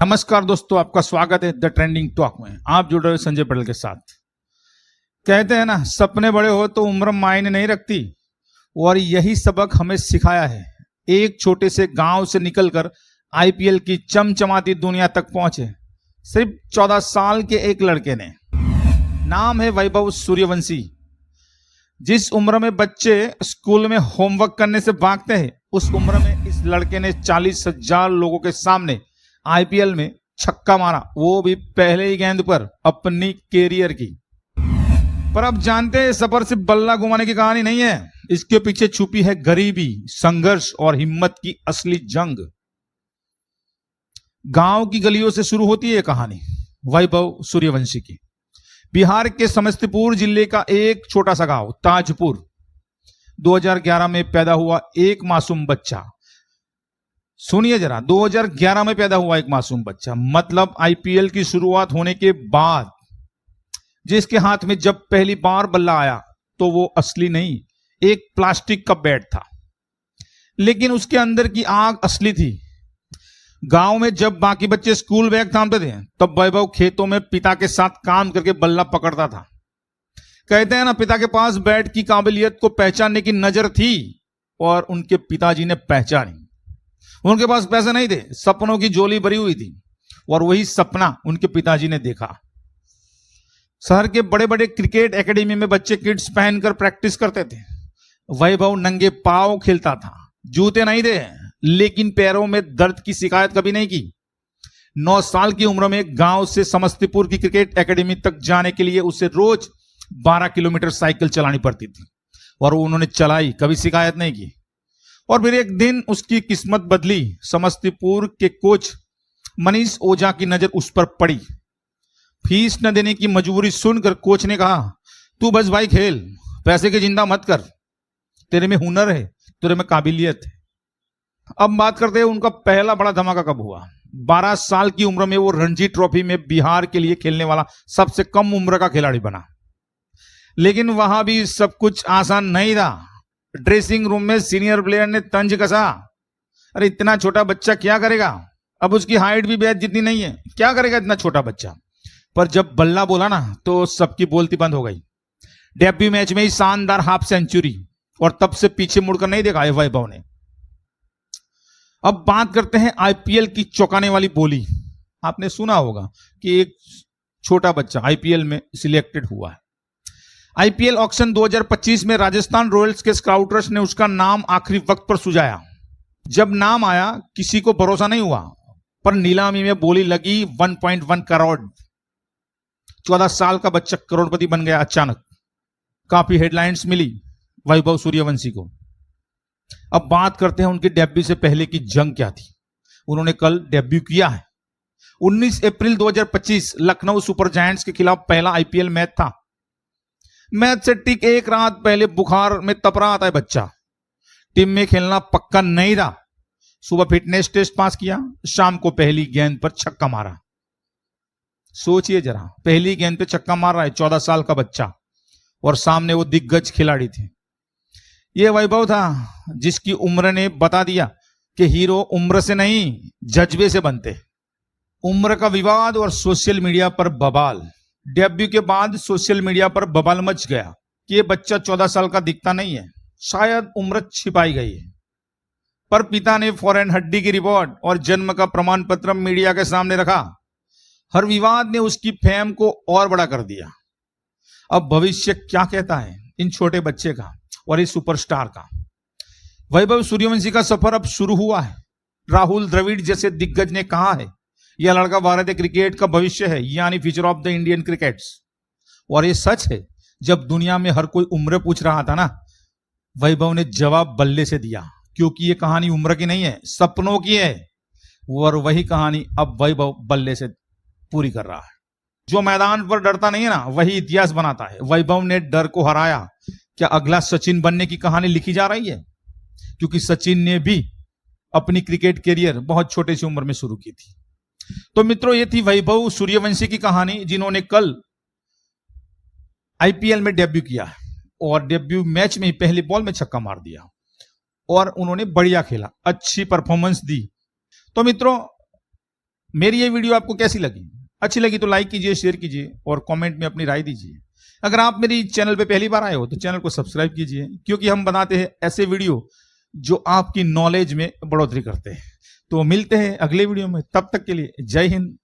नमस्कार दोस्तों, आपका स्वागत है द ट्रेंडिंग टॉक में। आप जुड़ रहे हो संजय पटेल के साथ। कहते हैं ना, सपने बड़े हो तो उम्र मायने नहीं रखती, और यही सबक हमें सिखाया है। एक छोटे से गांव से निकलकर आईपीएल की चमचमाती दुनिया तक पहुंचे सिर्फ 14 साल के एक लड़के ने। नाम है वैभव सूर्यवंशी। जिस उम्र में बच्चे स्कूल में होमवर्क करने से भागते हैं, उस उम्र में इस लड़के ने 40,000 लोगों के सामने आईपीएल में छक्का मारा, वो भी पहले ही गेंद पर अपनी कैरियर की। पर अब जानते हैं, सफर सिर्फ बल्ला घुमाने की कहानी नहीं है। इसके पीछे छुपी है गरीबी, संघर्ष और हिम्मत की असली जंग। गांव की गलियों से शुरू होती है कहानी वैभव सूर्यवंशी की। बिहार के समस्तीपुर जिले का एक छोटा सा गांव ताजपुर। 2011 में पैदा हुआ एक मासूम बच्चा। सुनिए जरा, 2011 में पैदा हुआ एक मासूम बच्चा, मतलब आईपीएल की शुरुआत होने के बाद। जिसके हाथ में जब पहली बार बल्ला आया तो वो असली नहीं, एक प्लास्टिक का बैट था, लेकिन उसके अंदर की आग असली थी। गांव में जब बाकी बच्चे स्कूल बैग थामते थे, तब वैभव खेतों में पिता के साथ काम करके बल्ला पकड़ता था। कहते हैं ना, पिता के पास बैट की काबिलियत को पहचानने की नजर थी, और उनके पिताजी ने पहचानी। उनके पास पैसे नहीं थे, सपनों की झोली भरी हुई थी, और वही सपना उनके पिताजी ने देखा। शहर के बड़े बड़े क्रिकेट एकेडमी में बच्चे किट्स पहनकर प्रैक्टिस करते थे। वैभव नंगे पांव खेलता था। जूते नहीं थे, लेकिन पैरों में दर्द की शिकायत कभी नहीं की। 9 साल की उम्र में गांव से समस्तीपुर की क्रिकेट एकेडमी तक जाने के लिए उसे रोज 12 किलोमीटर साइकिल चलानी पड़ती थी, और उन्होंने चलाई, कभी शिकायत नहीं की। और फिर एक दिन उसकी किस्मत बदली। समस्तीपुर के कोच मनीष ओझा की नजर उस पर पड़ी। फीस न देने की मजबूरी सुनकर कोच ने कहा, तू बस भाई खेल, पैसे की चिंता मत कर, तेरे में हुनर है, तेरे में काबिलियत है। अब बात करते हैं उनका पहला बड़ा धमाका कब हुआ। 12 साल की उम्र में वो रणजी ट्रॉफी में बिहार के लिए खेलने वाला सबसे कम उम्र का खिलाड़ी बना। लेकिन वहां भी सब कुछ आसान नहीं था। ड्रेसिंग रूम में सीनियर प्लेयर ने तंज कसा, अरे इतना छोटा बच्चा क्या करेगा। अब उसकी हाइट भी बैट जितनी नहीं है, क्या करेगा इतना छोटा बच्चा। पर जब बल्ला बोला ना, तो सबकी बोलती बंद हो गई। डेब्यू मैच में ही शानदार हाफ सेंचुरी, और तब से पीछे मुड़कर नहीं देखा वैभव ने। अब बात करते हैं आईपीएल की चौंकाने वाली बोली। आपने सुना होगा कि एक छोटा बच्चा आईपीएल में सिलेक्टेड हुआ है। आईपीएल ऑक्शन 2025 में राजस्थान रॉयल्स के स्काउटर्स ने उसका नाम आखिरी वक्त पर सुझाया। जब नाम आया, किसी को भरोसा नहीं हुआ, पर नीलामी में बोली लगी 1.1 करोड़। 14 साल का बच्चा करोड़पति बन गया अचानक। काफी हेडलाइंस मिली वैभव सूर्यवंशी को। अब बात करते हैं उनके डेब्यू से पहले की जंग क्या थी। उन्होंने कल डेब्यू किया है। 19 अप्रैल 2025 लखनऊ सुपर जायंट्स के खिलाफ पहला आईपीएल मैच था। मैच से ठीक एक रात पहले बुखार में तप रहा था बच्चा। टीम में खेलना पक्का नहीं था। सुबह फिटनेस टेस्ट पास किया, शाम को पहली गेंद पर छक्का मारा। सोचिए जरा, पहली गेंद पे छक्का मार रहा है 14 साल का बच्चा, और सामने वो दिग्गज खिलाड़ी थे। ये वैभव था जिसकी उम्र ने बता दिया कि हीरो उम्र से नहीं, जज्बे से बनते। उम्र का विवाद और सोशल मीडिया पर बवाल। डेब्यू के बाद सोशल मीडिया पर बवाल मच गया कि ये बच्चा 14 साल का दिखता नहीं है, शायद उम्र छिपाई गई है। पर पिता ने फॉरेन हड्डी की रिपोर्ट और जन्म का प्रमाण पत्र मीडिया के सामने रखा। हर विवाद ने उसकी फेम को और बड़ा कर दिया। अब भविष्य क्या कहता है इन छोटे बच्चे का और इस सुपरस्टार का। वैभव सूर्यवंशी का सफर अब शुरू हुआ है। राहुल द्रविड़ जैसे दिग्गज ने कहा है, यह लड़का भारतीय क्रिकेट का भविष्य है, यानी future of the Indian crickets. और ये सच है। जब दुनिया में हर कोई उम्र पूछ रहा था ना, वैभव ने जवाब बल्ले से दिया, क्योंकि ये कहानी उम्र की नहीं है, सपनों की है। और वही कहानी अब वैभव बल्ले से पूरी कर रहा है। जो मैदान पर डरता नहीं है ना, वही इतिहास बनाता है। वैभव ने डर को हराया। क्या अगला सचिन बनने की कहानी लिखी जा रही है? क्योंकि सचिन ने भी अपनी क्रिकेट कैरियर बहुत छोटे सी उम्र में शुरू की थी। तो मित्रों, ये थी वैभव सूर्यवंशी की कहानी, जिन्होंने कल आईपीएल में डेब्यू किया है, और डेब्यू मैच में ही पहली बॉल में छक्का मार दिया, और उन्होंने बढ़िया खेला, अच्छी परफॉर्मेंस दी। तो मित्रों, मेरी ये वीडियो आपको कैसी लगी? अच्छी लगी तो लाइक कीजिए, शेयर कीजिए और कमेंट में अपनी राय दीजिए। अगर आप मेरी चैनल पे पहली बार आए हो तो चैनल को सब्सक्राइब कीजिए, क्योंकि हम बनाते हैं ऐसे वीडियो जो आपकी नॉलेज में बढ़ोतरी करते हैं। तो मिलते हैं अगले वीडियो में, तब तक के लिए जय हिंद।